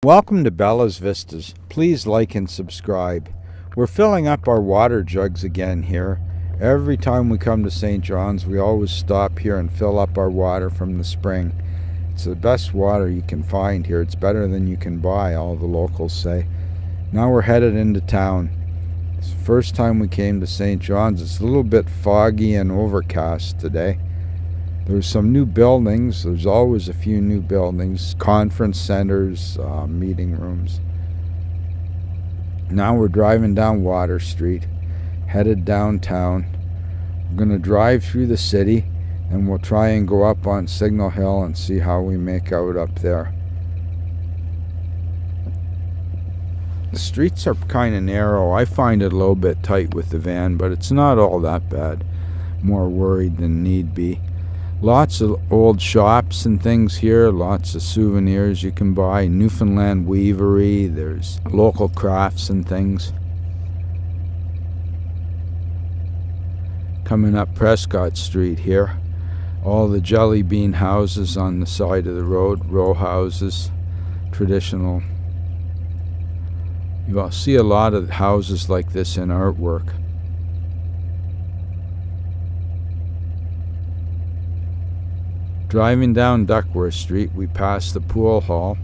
Welcome to Bella's Vistas. Please like and subscribe. We're filling up our water jugs again here. Every time we come to St. John's, we always stop here and fill up our water from the spring. It's the best water you can find here. It's better than you can buy, all the locals say. Now we're headed into town. It's the first time we came to St. John's. It's a little bit foggy and overcast today. There's some new buildings. There's always a few new buildings, conference centers, meeting rooms. Now we're driving down Water Street, headed downtown. We're going to drive through the city, and we'll try and go up on Signal Hill and see how we make out up there. The streets are kind of narrow. I find it a little bit tight with the van, but it's not all that bad. More worried than need be. Lots of old shops and things here, lots of souvenirs you can buy. Newfoundland weavery, there's local crafts and things. Coming up Prescott Street here, all the jelly bean houses on the side of the road, row houses, traditional. You'll see a lot of houses like this in artwork. Driving down Duckworth Street, we pass the pool hall.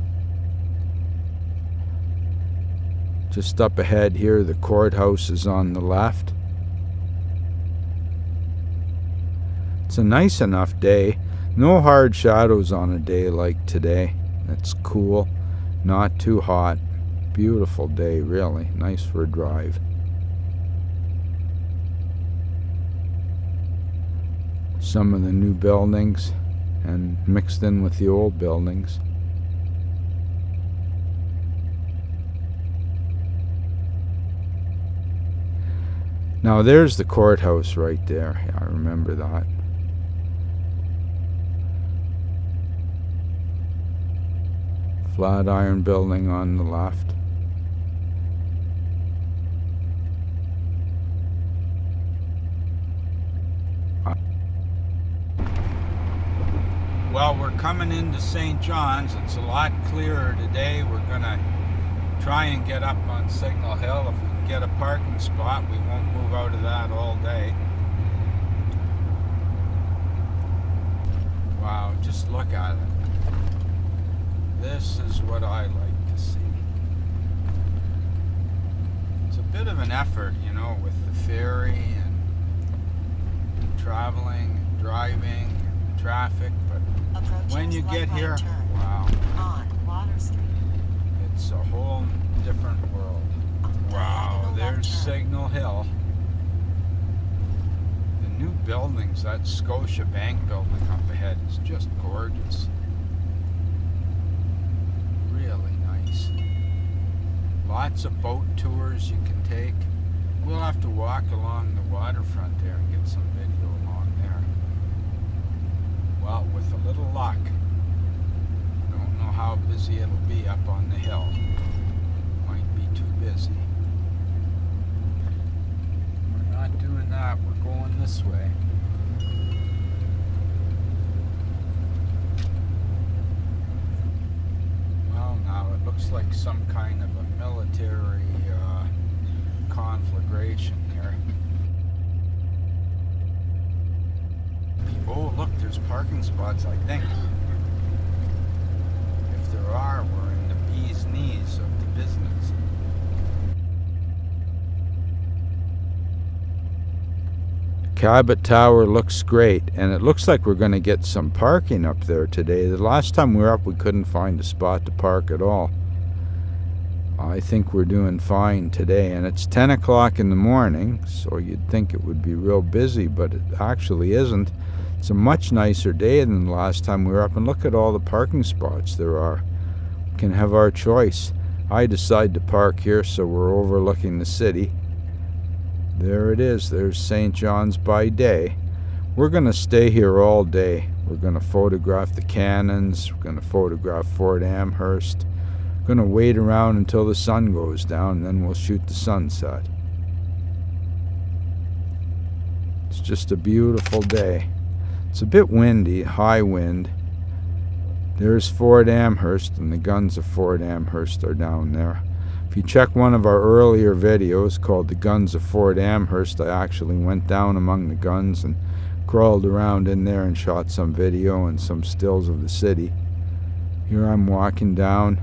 Just up ahead here, the courthouse is on the left. It's a nice enough day. No hard shadows on a day like today. It's cool, not too hot. Beautiful day, really. Nice for a drive. Some of the new buildings and mixed in with the old buildings. Now there's the courthouse right there. Yeah, I remember that. Flatiron building on the left. Well, we're coming into St. John's. It's a lot clearer today. We're going to try and get up on Signal Hill. If we can get a parking spot, we won't move out of that all day. Wow, just look at it. This is what I like to see. It's a bit of an effort, you know, with the ferry and traveling and driving and traffic, but when you get here, wow, on Water Street. It's a whole different world. Wow, there's Signal Hill. The new buildings, that Scotia Bank building up ahead is just gorgeous. Really nice. Lots of boat tours you can take. We'll have to walk along the waterfront there and get some video along there. Well, with a little luck. Don't know how busy it'll be up on the hill. Might be too busy. We're not doing that. We're going this way. Well, now it looks like some kind of a military conflagration here. Oh, look, there's parking spots, I think. If there are, we're in the bee's knees of the business. Cabot Tower looks great, and it looks like we're going to get some parking up there today. The last time we were up, we couldn't find a spot to park at all. I think we're doing fine today, and it's 10 o'clock in the morning, so you'd think it would be real busy, but it actually isn't. It's a much nicer day than the last time we were up, and look at all the parking spots there are. We can have our choice. I decided to park here so we're overlooking the city. There it is. There's St. John's by day. We're going to stay here all day. We're going to photograph the cannons. We're going to photograph Fort Amherst. We're going to wait around until the sun goes down, and then we'll shoot the sunset. It's just a beautiful day. It's a bit windy, high wind. There's Fort Amherst, and the guns of Fort Amherst are down there. If you check one of our earlier videos called The Guns of Fort Amherst, I actually went down among the guns and crawled around in there and shot some video and some stills of the city. Here I'm walking down,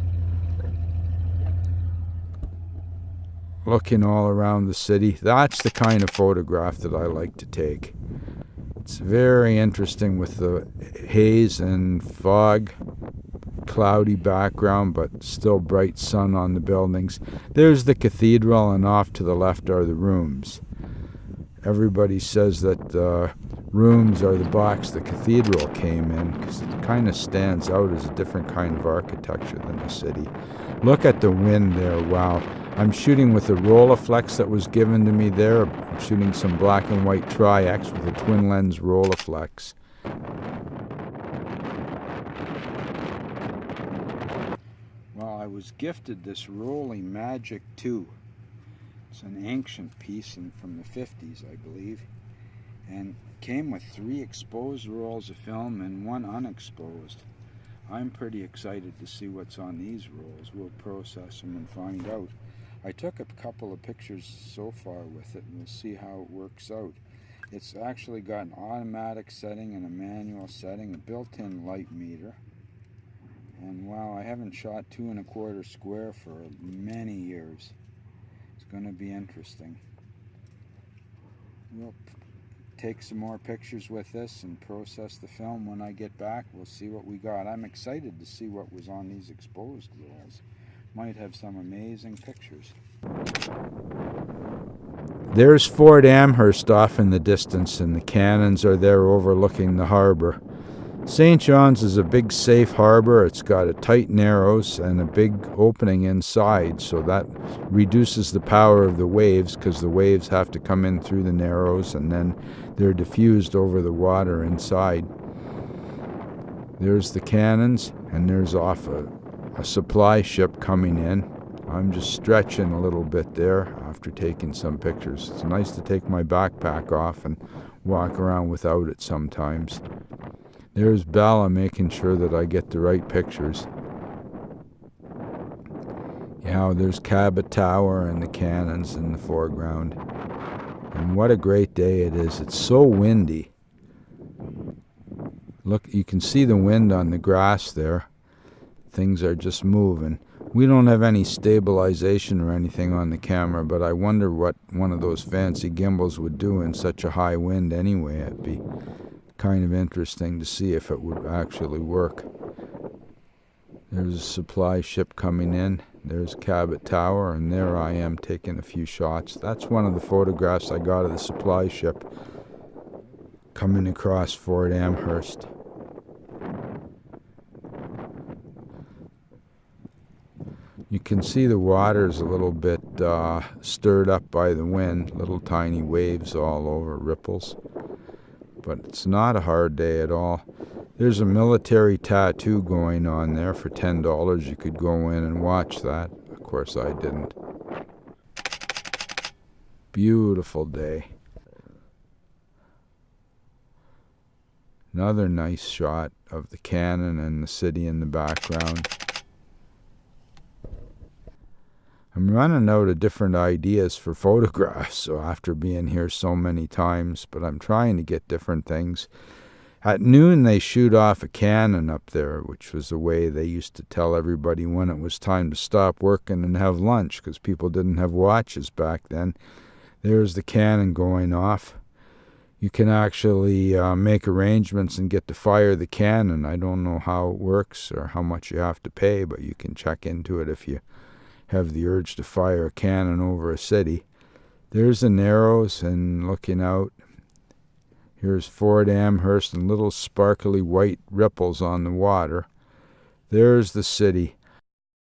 looking all around the city. That's the kind of photograph that I like to take. It's very interesting with the haze and fog, cloudy background, but still bright sun on the buildings. There's the cathedral, and off to the left are the rooms. Everybody says that the rooms are the box the cathedral came in, because it kind of stands out as a different kind of architecture than the city. Look at the wind there, wow. I'm shooting with a Rolleiflex that was given to me there. I'm shooting some black and white Tri-X with a twin lens Rolleiflex. Well, I was gifted this Rolleiflex Magic 2. It's an ancient piece from the 50s, I believe. And it came with 3 exposed rolls of film and 1 unexposed. I'm pretty excited to see what's on these rolls. We'll process them and find out. I took a couple of pictures so far with it, and we'll see how it works out. It's actually got an automatic setting and a manual setting, a built-in light meter. And wow, I haven't shot 2 1/4 square for many years. It's going to be interesting. We'll take some more pictures with this and process the film. When I get back, we'll see what we got. I'm excited to see what was on these exposed rolls. Might have some amazing pictures. There's Fort Amherst off in the distance, and the cannons are there overlooking the harbor. St. John's is a big safe harbor. It's got a tight narrows and a big opening inside, so that reduces the power of the waves, because the waves have to come in through the narrows and then they're diffused over the water inside. There's the cannons, and there's off a supply ship coming in. I'm just stretching a little bit there after taking some pictures. It's nice to take my backpack off and walk around without it sometimes. There's Bella making sure that I get the right pictures. Yeah, there's Cabot Tower and the cannons in the foreground. And what a great day it is. It's so windy. Look, you can see the wind on the grass there. Things are just moving. We don't have any stabilization or anything on the camera, but I wonder what one of those fancy gimbals would do in such a high wind anyway. It'd be kind of interesting to see if it would actually work. There's a supply ship coming in. There's Cabot Tower, and there I am taking a few shots. That's one of the photographs I got of the supply ship coming across Fort Amherst. You can see the water's a little bit stirred up by the wind, little tiny waves all over, ripples. But it's not a hard day at all. There's a military tattoo going on there for $10. You could go in and watch that. Of course I didn't. Beautiful day. Another nice shot of the cannon and the city in the background. I'm running out of different ideas for photographs, so after being here so many times, but I'm trying to get different things. At noon they shoot off a cannon up there, which was the way they used to tell everybody when it was time to stop working and have lunch, because people didn't have watches back then. There's the cannon going off. You can actually make arrangements and get to fire the cannon. I don't know how it works or how much you have to pay, but you can check into it if you have the urge to fire a cannon over a city. There's the Narrows, and looking out, here's Fort Amherst and little sparkly white ripples on the water. There's the city.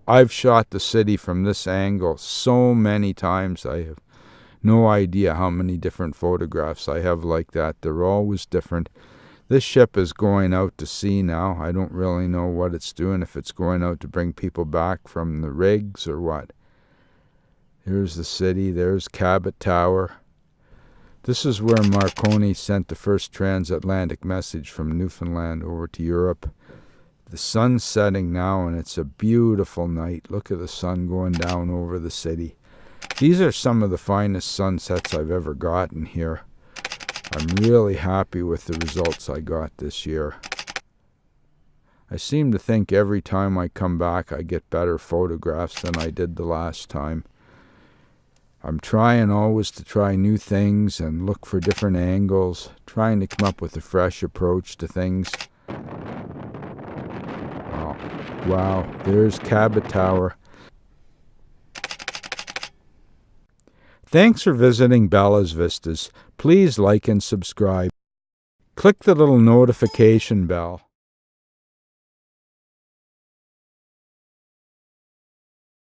I've shot the city from this angle so many times. I have no idea how many different photographs I have like that. They're always different. This ship is going out to sea now. I don't really know what it's doing, if it's going out to bring people back from the rigs or what. Here's the city. There's Cabot Tower. This is where Marconi sent the first transatlantic message from Newfoundland over to Europe. The sun's setting now, and it's a beautiful night. Look at the sun going down over the city. These are some of the finest sunsets I've ever gotten here. I'm really happy with the results I got this year. I seem to think every time I come back I get better photographs than I did the last time. I'm trying always to try new things and look for different angles, trying to come up with a fresh approach to things. Oh, wow, there's Cabot Tower. Thanks for visiting Bella's Vistas. Please like and subscribe. Click the little notification bell.